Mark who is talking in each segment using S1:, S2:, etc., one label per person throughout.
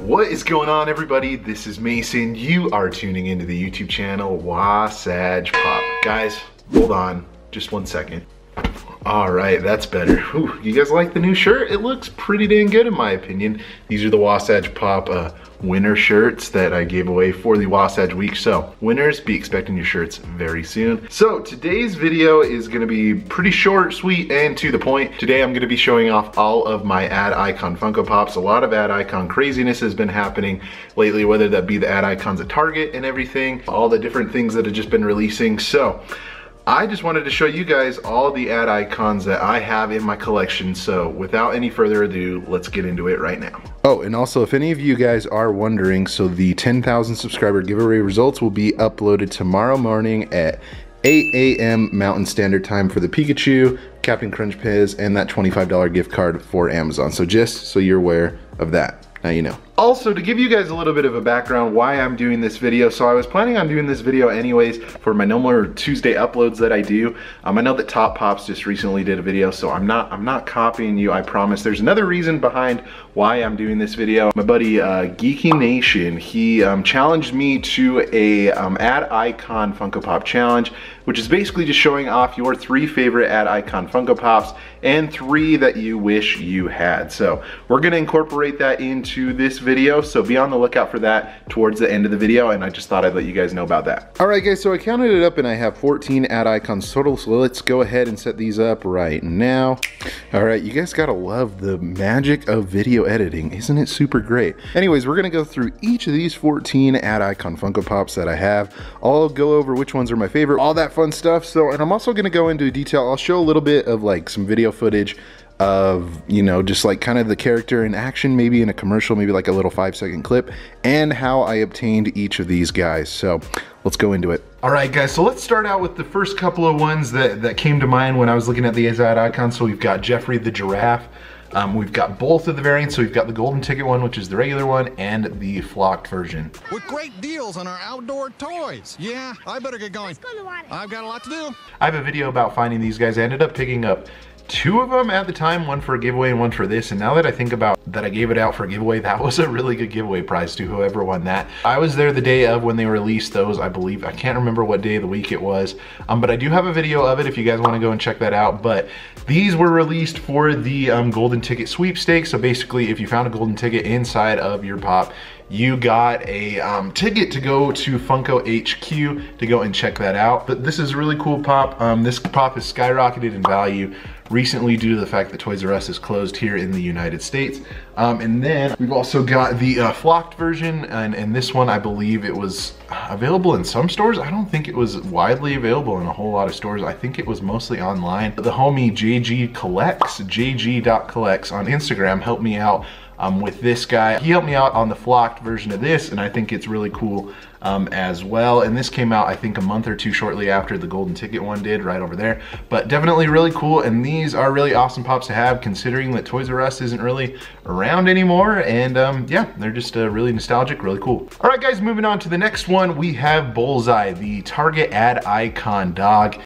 S1: What is going on, everybody? This is Mason. You are tuning into the YouTube channel Wasage Pop. Guys, hold on just 1 second. All right, that's better. Whew, you guys like the new shirt? It looks pretty dang good in my opinion. These are the Wasage Pop winter shirts that I gave away for the Wasage Week. So winners, be expecting your shirts very soon. So today's video is gonna be pretty short, sweet, and to the point. Today I'm gonna be showing off all of my Ad Icon Funko Pops. A lot of Ad Icon craziness has been happening lately, whether that be the Ad Icons at Target and everything, all the different things that have just been releasing. So I just wanted to show you guys all the Ad Icons that I have in my collection. So without any further ado, let's get into it right now. Oh, and also if any of you guys are wondering, so the 10,000 subscriber giveaway results will be uploaded tomorrow morning at 8 a.m. Mountain Standard Time for the Pikachu, Captain Crunch Pez, and that $25 gift card for Amazon. So just so you're aware of that. Now you know. Also, to give you guys a little bit of a background why I'm doing this video, so I was planning on doing this video anyways for my normal Tuesday uploads that I do. I know that Top Pops just recently did a video, so I'm not copying you, I promise. There's another reason behind why I'm doing this video. My buddy Geeky Nation, he challenged me to a Ad Icon Funko Pop challenge, which is basically just showing off your 3 favorite Ad Icon Funko Pops and 3 that you wish you had. So we're gonna incorporate that into this video, so be on the lookout for that towards the end of the video, and I just thought I'd let you guys know about that. All right guys, so I counted it up and I have 14 Ad Icons total, so let's go ahead and set these up right now. All right, you guys gotta love the magic of video editing. Isn't it super great? Anyways, we're gonna go through each of these 14 Ad Icon Funko Pops that I have. I'll go over which ones are my favorite, all that fun stuff. So, and I'm also gonna go into detail. I'll show a little bit of like some video footage of, you know, just like kind of the character in action, maybe in a commercial, maybe like a little 5-second clip, and how I obtained each of these guys. So let's go into it. All right guys, so let's start out with the first couple of ones that came to mind when I was looking at the Ad Icons. So we've got Jeffrey the Giraffe. We've got both of the variants, so we've got the golden ticket one, which is the regular one, and the flocked version.
S2: With great deals on our outdoor toys. Yeah, I better get going. I've got a lot to do.
S1: I have a video about finding these guys. I ended up picking up 2 of them at the time, one for a giveaway and one for this, and now that I think about that I gave it out for a giveaway, that was a really good giveaway prize to whoever won that. I was there the day of when they released those, I believe. I can't remember what day of the week it was, but I do have a video of it if you guys want to go and check that out. But these were released for the golden ticket sweepstakes. So basically, if you found a golden ticket inside of your pop, you got a ticket to go to Funko HQ to go and check that out. But this is a really cool pop. This pop has skyrocketed in value recently due to the fact that Toys R Us is closed here in the United States. And then we've also got the flocked version, and this one I believe it was available in some stores. I don't think it was widely available in a whole lot of stores. I think it was mostly online. The homie JG Collects, jg.collects on Instagram, helped me out with this guy. He helped me out on the flocked version of this, and I think it's really cool as well. And this came out, I think, a month or 2 shortly after the golden ticket one did, right over there. But definitely really cool, and these are really awesome pops to have, considering that Toys R Us isn't really around anymore. And yeah, they're just really nostalgic, really cool. All right guys, moving on to the next one, we have Bullseye, the Target Ad Icon dog.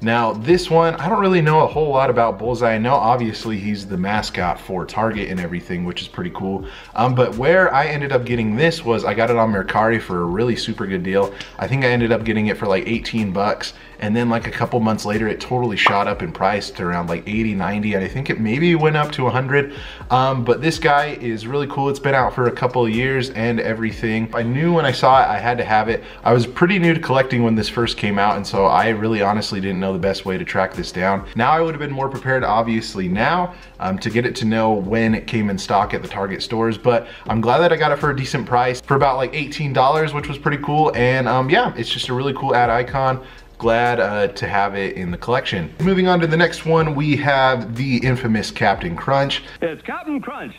S1: Now this one, I don't really know a whole lot about Bullseye. I know obviously he's the mascot for Target and everything, which is pretty cool. But where I ended up getting this was I got it on Mercari for a really super good deal. I think I ended up getting it for like 18 bucks. And then like a couple months later, it totally shot up in price to around like 80, 90, and I think it maybe went up to 100. But this guy is really cool. It's been out for a couple of years and everything. I knew when I saw it, I had to have it. I was pretty new to collecting when this first came out, and so I really honestly didn't know the best way to track this down. Now I would have been more prepared, obviously now, to get it to know when it came in stock at the Target stores, but I'm glad that I got it for a decent price, for about like $18, which was pretty cool. And yeah, it's just a really cool Ad Icon. Glad to have it in the collection. Moving on to the next one, we have the infamous Captain Crunch.
S3: It's Captain Crunch,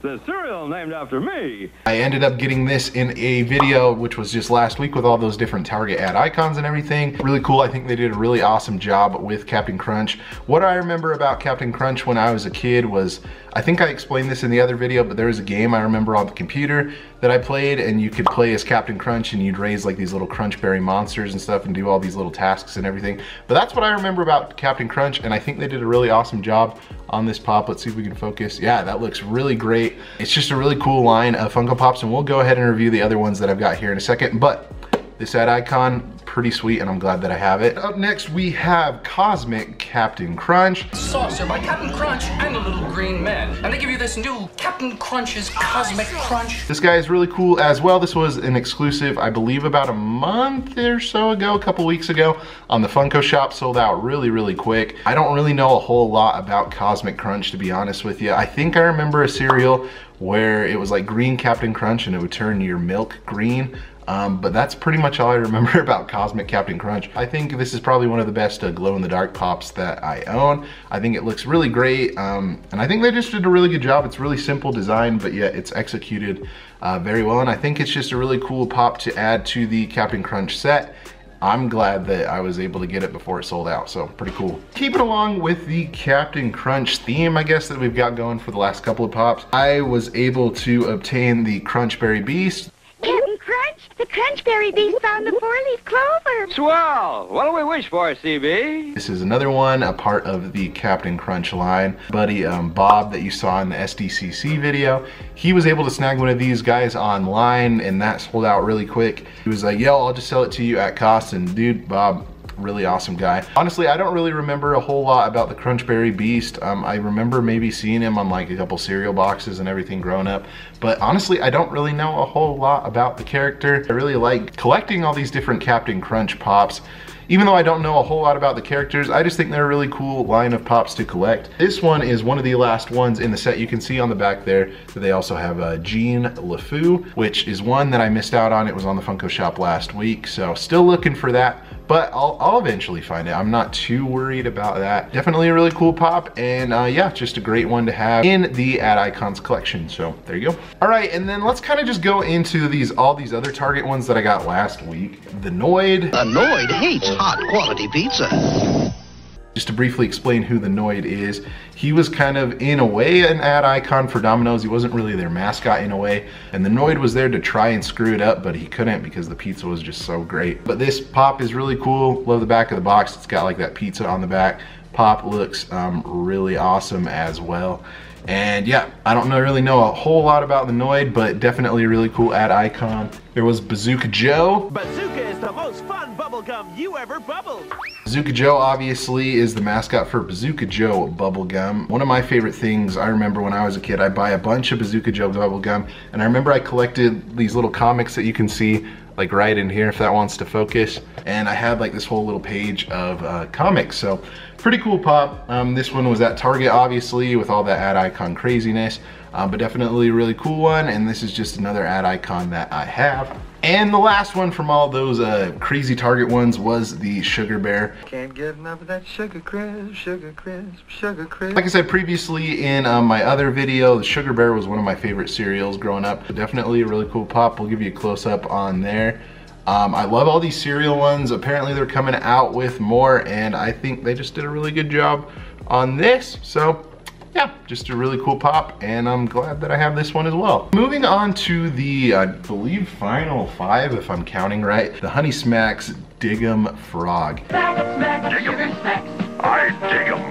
S3: the cereal named after me.
S1: I ended up getting this in a video, which was just last week, with all those different Target Ad Icons and everything. Really cool. I think they did a really awesome job with Captain Crunch. What I remember about Captain Crunch when I was a kid was, I think I explained this in the other video, but there was a game I remember on the computer that I played, and you could play as Captain Crunch, and you'd raise like these little Crunch Berry monsters and stuff and do all these little tasks and everything. But that's what I remember about Captain Crunch, and I think they did a really awesome job on this pop. Let's see if we can focus. Yeah, that looks really great. It's just a really cool line of Funko Pops, and we'll go ahead and review the other ones that I've got here in a second. But this ad icon, pretty sweet, and I'm glad that I have it. Up next, we have Cosmic Captain Crunch.
S4: Saucer by Captain Crunch and the Little Green Men. And they give you this new Captain Crunch's Cosmic Crunch.
S1: This guy is really cool as well. This was an exclusive, I believe about a month or so ago, a couple weeks ago, on the Funko Shop. Sold out really, really quick. I don't really know a whole lot about Cosmic Crunch, to be honest with you. I think I remember a cereal where it was like green Captain Crunch and it would turn your milk green. But that's pretty much all I remember about Cosmic Captain Crunch. I think this is probably one of the best glow-in-the-dark pops that I own. I think it looks really great, and I think they just did a really good job. It's really simple design, but yet it's executed very well, and I think it's just a really cool pop to add to the Captain Crunch set. I'm glad that I was able to get it before it sold out, so pretty cool. Keeping along with the Captain Crunch theme, I guess, that we've got going for the last couple of pops, I was able to obtain the Crunchberry Beast.
S5: Captain Crunch, the Crunchberry Beast found the four-leaf clover.
S3: Swell! What do we wish for, CB?
S1: This is another one, a part of the Captain Crunch line. Buddy Bob that you saw in the SDCC video, he was able to snag one of these guys online, and that sold out really quick. He was like, yo, I'll just sell it to you at cost, and dude, Bob, really awesome guy. Honestly, I don't really remember a whole lot about the Crunchberry Beast. I remember maybe seeing him on like a couple cereal boxes and everything growing up, but honestly, I don't really know a whole lot about the character. I really like collecting all these different Captain Crunch pops. Even though I don't know a whole lot about the characters, I just think they're a really cool line of pops to collect. This one is one of the last ones in the set. You can see on the back there that they also have Jean LeFou, which is one that I missed out on. It was on the Funko Shop last week, so still looking for that. But I'll eventually find it. I'm not too worried about that. Definitely a really cool pop, and yeah, just a great one to have in the Ad Icons collection. So there you go. All right, and then let's kind of just go into all these other Target ones that I got last week. The Noid.
S6: The Noid hates hot quality pizza.
S1: Just to briefly explain who the Noid is, he was kind of, in a way, an ad icon for Domino's. He wasn't really their mascot in a way, and the Noid was there to try and screw it up, but he couldn't because the pizza was just so great. But this pop is really cool. Love the back of the box. It's got like that pizza on the back. Pop looks really awesome as well. And yeah, I don't really know a whole lot about the Noid, but definitely a really cool ad icon. There was Bazooka Joe.
S7: Bazooka is the most fun bubblegum you ever bubbled.
S1: Bazooka Joe obviously is the mascot for Bazooka Joe bubblegum. One of my favorite things, I remember when I was a kid, I'd buy a bunch of Bazooka Joe bubblegum, and I remember I collected these little comics that you can see like right in here if that wants to focus, and I had like this whole little page of comics, so pretty cool pop. This one was at Target obviously with all that ad icon craziness, but definitely a really cool one, and this is just another ad icon that I have. And the last one from all those crazy Target ones was the Sugar Bear.
S8: Can't get enough of that sugar crisp, sugar crisp, sugar crisp.
S1: Like I said previously in my other video, the Sugar Bear was one of my favorite cereals growing up. Definitely a really cool pop. We'll give you a close-up on there. I love all these cereal ones. Apparently they're coming out with more, and I think they just did a really good job on this. So yeah, just a really cool pop, and I'm glad that I have this one as well. Moving on to the, I believe, final 5, if I'm counting right, the Honey Smacks Dig 'em Frog.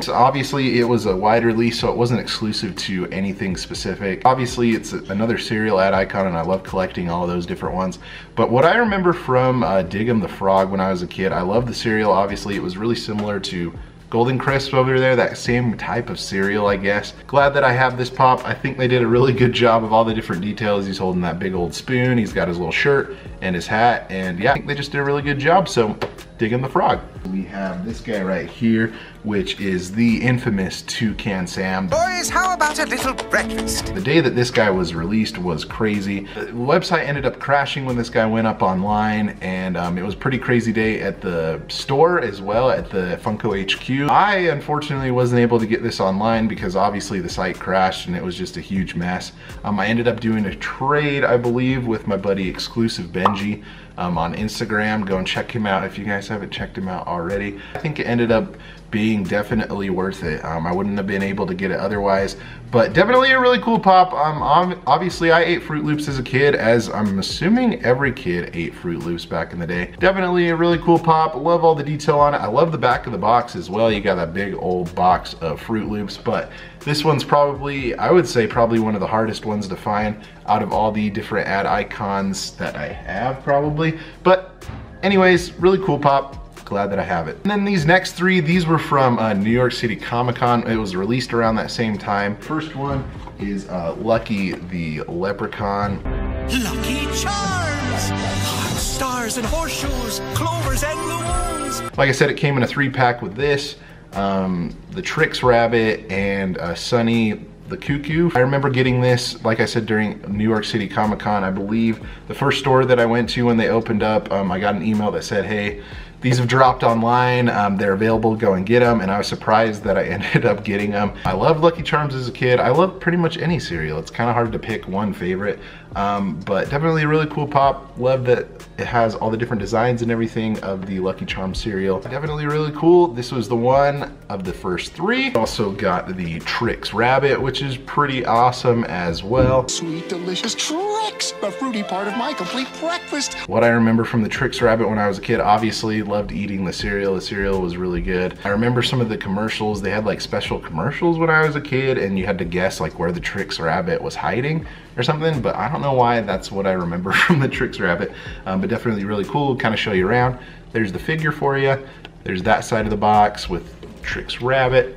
S1: So obviously it was a wide release, so it wasn't exclusive to anything specific. Obviously it's another cereal ad icon, and I love collecting all of those different ones. But what I remember from Dig 'em the Frog when I was a kid, I loved the cereal. Obviously it was really similar to Golden Crisp over there, that same type of cereal, I guess. Glad that I have this pop. I think they did a really good job of all the different details. He's holding that big old spoon, he's got his little shirt and his hat, and yeah, I think they just did a really good job, so Dig 'em the Frog. We have this guy right here, which is the infamous Toucan Sam.
S6: Boys, how about a little breakfast?
S1: The day that this guy was released was crazy. The website ended up crashing when this guy went up online, and it was a pretty crazy day at the store as well, at the Funko HQ. I unfortunately wasn't able to get this online because obviously the site crashed and it was just a huge mess. I ended up doing a trade, I believe, with my buddy Exclusive Benji on Instagram. Go and check him out if you guys haven't checked him out already. I think it ended up being definitely worth it. I wouldn't have been able to get it otherwise, but definitely a really cool pop. Obviously I ate Fruit Loops as a kid, as I'm assuming every kid ate Fruit Loops back in the day. Definitely a really cool pop. Love all the detail on it. I love the back of the box as well. You got that big old box of Fruit Loops, but This one's probably, I would say, probably one of the hardest ones to find out of all the different ad icons that I have, probably. But anyways, really cool pop. Glad that I have it. And then these next three, these were from New York City Comic-Con. It was released around that same time. First one is Lucky the Leprechaun.
S6: Lucky Charms! Hearts, stars, and horseshoes, clovers, and balloons.
S1: Like I said, it came in a 3-pack with this, the Trix Rabbit, and Sunny the Cuckoo. I remember getting this, like I said, during New York City Comic-Con. I believe the first store that I went to when they opened up, I got an email that said, hey, these have dropped online, they're available, go and get them, and I was surprised that I ended up getting them. I loved Lucky Charms as a kid. I love pretty much any cereal. It's kind of hard to pick one favorite, but definitely a really cool pop. Love that it has all the different designs and everything of the Lucky Charms cereal. Definitely really cool. This was the one of the first 3. Also got the Trix Rabbit, which is pretty awesome as well.
S9: Sweet, delicious Trix, the fruity part of my complete breakfast.
S1: What I remember from the Trix Rabbit when I was a kid, obviously loved eating the cereal. The cereal was really good. I remember some of the commercials. They had like special commercials when I was a kid, and you had to guess like where the Trix Rabbit was hiding or something, but I don't know why that's what I remember from the Trix Rabbit, but definitely really cool. Kind of show you around. There's the figure for you. There's that side of the box with Trix Rabbit.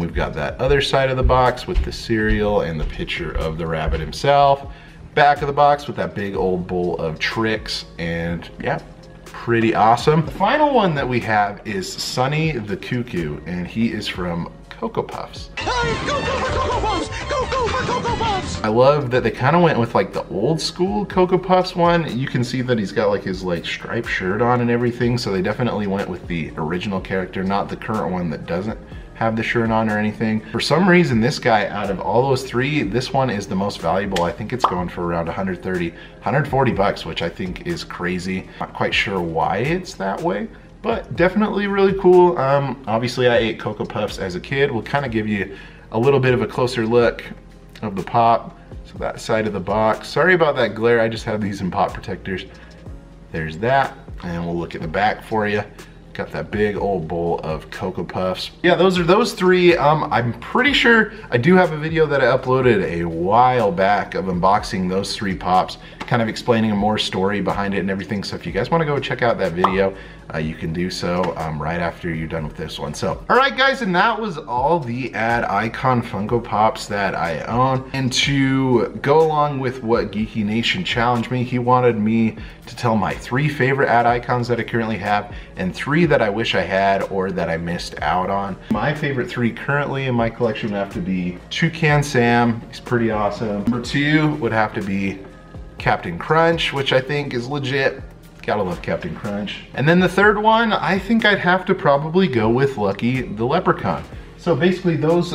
S1: We've got that other side of the box with the cereal and the picture of the rabbit himself. Back of the box with that big old bowl of Trix, and yeah, pretty awesome. The final one that we have is Sunny the Cuckoo, and he is from Cocoa Puffs.
S9: Hey, go for Cocoa Puffs! Go for Cocoa Puffs!
S1: I love that they kind of went with like the old school Cocoa Puffs one. You can see that he's got like his like striped shirt on and everything, so they definitely went with the original character, not the current one that doesn't have the shirt on or anything. For some reason, this guy, out of all those 3, this one is the most valuable. I think it's going for around 130, 140 bucks, which I think is crazy. Not quite sure why it's that way, but definitely really cool. Obviously I ate Cocoa Puffs as a kid. We'll kind of give you a little bit of a closer look of the pop. So that side of the box. Sorry about that glare, I just have these in pop protectors. There's that, and we'll look at the back for you. Got that big old bowl of Cocoa Puffs. Yeah, those are those 3. I'm pretty sure I do have a video that I uploaded a while back of unboxing those 3 pops, kind of explaining a more story behind it and everything. So if you guys want to go check out that video, you can do so right after you're done with this one. So, all right guys, and that was all the ad icon Funko Pops that I own. And to go along with what Geeky Nation challenged me, he wanted me to tell my 3 favorite ad icons that I currently have, and 3 that I wish I had or that I missed out on. My favorite 3 currently in my collection would have to be Toucan Sam. He's pretty awesome. Number 2 would have to be Captain Crunch, which I think is legit. Gotta love Captain Crunch. And then the 3rd one, I think I'd have to probably go with Lucky the Leprechaun. So basically those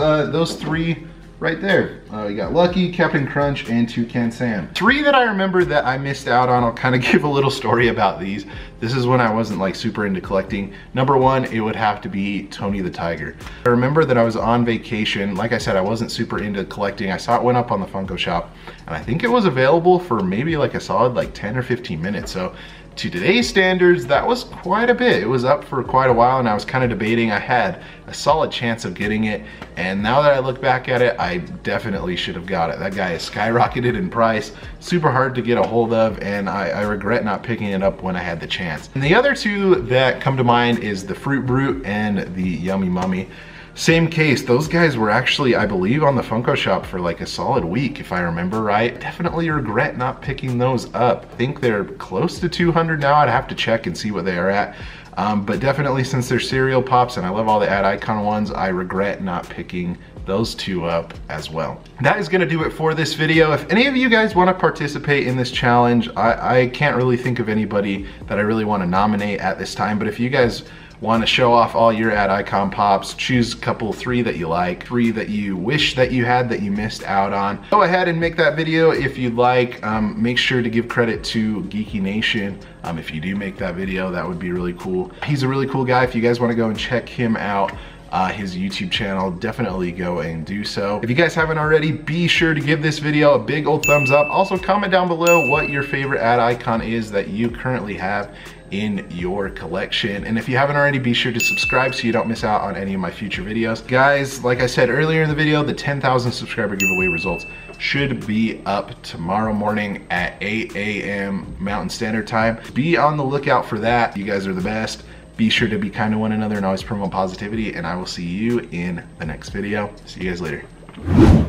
S1: 3 right there. You got Lucky, Captain Crunch, and Toucan Sam. 3 that I remember that I missed out on. I'll kind of give a little story about these. This is when I wasn't like super into collecting. Number 1, it would have to be Tony the Tiger. I remember that I was on vacation. Like I said, I wasn't super into collecting. I saw it went up on the Funko Shop, and I think it was available for maybe like a solid like 10 or 15 minutes. So to today's standards, that was quite a bit. It was up for quite a while, and I was kind of debating. I had a solid chance of getting it, and now that I look back at it, I definitely should have got it. That guy has skyrocketed in price, super hard to get a hold of, and I regret not picking it up when I had the chance. And the other 2 that come to mind is the Fruit Brute and the Yummy Mummy. Same case, those guys were actually, I believe, on the Funko Shop for like a solid week, if I remember right. Definitely regret not picking those up. I think they're close to 200 now. I'd have to check and see what they are at. But definitely, since they're cereal pops and I love all the ad icon ones, I regret not picking those 2 up as well. That is gonna do it for this video. If any of you guys wanna participate in this challenge, I can't really think of anybody that I really wanna nominate at this time, but if you guys want to show off all your ad icon pops, choose a couple, 3 that you like, 3 that you wish that you had that you missed out on, go ahead and make that video if you'd like. Make sure to give credit to Geeky Nation. If you do make that video, that would be really cool. He's a really cool guy. If you guys want to go and check him out, his YouTube channel, definitely go and do so. If you guys haven't already, be sure to give this video a big old thumbs up. Also comment down below what your favorite ad icon is that you currently have in your collection. And if you haven't already, be sure to subscribe so you don't miss out on any of my future videos. Guys, like I said earlier in the video, the 10,000 subscriber giveaway results should be up tomorrow morning at 8 a.m. Mountain Standard Time. Be on the lookout for that. You guys are the best. Be sure to be kind to one another and always promote positivity, and I will see you in the next video. See you guys later.